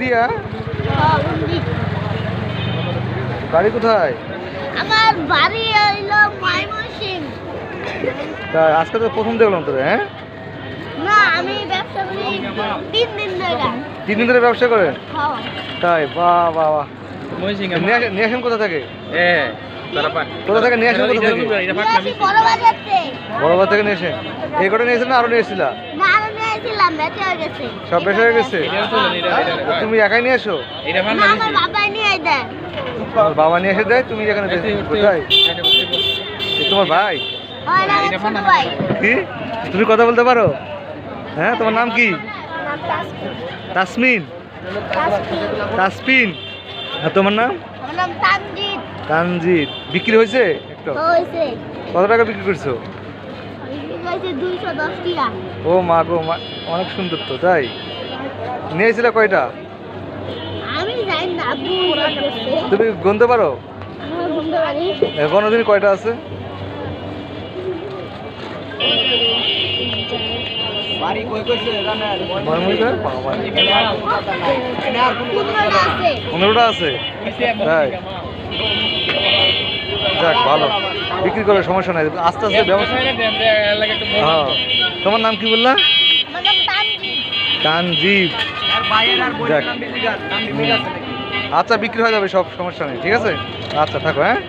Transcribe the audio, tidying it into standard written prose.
দিয়া? বাড়ি কোথায়? আমার বাড়ি হইলো ময়মনসিংহ। তা আজকে তো প্রথম দেখলাম তোরে। হ্যাঁ, না আমি ব্যবসা করি 3 দিন ধরে। 3 দিন ধরে ব্যবসা করেন? হ্যাঁ। তাই? বাহ বাহ বাহ। নিয়ে আসেন কোথা থেকে? কোথা থেকে নিয়ে আসেন? কোথা থেকে? বড় বাজারতে। বড় বাজার থেকে নিয়ে এসেন। এই কটা নিয়েছেন না আরো নিয়েছিলা? না আমি নিয়েছিলাম, বেঁচে হয়ে গেছে। সব বেশি হয়ে গেছে? তুমি একাই নিয়ে এসো? না আমার বাবাই নিয়ে দেয়। তোমার বাবা নিয়ে এসে দেয়, তুমি এখানে কোথায়? তোমার ভাই? হয় না ছোট ভাই। কি তুমি কথা বলতে পারো? হ্যাঁ, তোমার নাম কি? তাসমিন? তাসপিন। আর তোমার নাম? আমার নাম তানজিদ। তানজিদ। বিক্রি হয়েছে একটু? হইছে। কত টাকা বিক্রি করছো? হইছে 210 টাকা। ও মা গো মা, অনেক সুন্দর তো। তাই? নিয়েছিল কয়টা? আমি জানি না, আব্বু করতেছে। তুমি গুনতে পারো? আমি ঘুমতে পারি। কোনদিন কয়টা আছে? আছে। 15টা আছে? তাই? যাক ভালো, বিক্রি করে সমস্যা নাই, আস্তে আস্তে ব্যবসা। হ্যাঁ, তোমার নাম কি বললা? আমার নাম তানজিদ। তানজিব। যাক। আচ্ছা, বিক্রি হয়ে যাবে, সব সমস্যা নেই। ঠিক আছে, আচ্ছা থাকো। হ্যাঁ।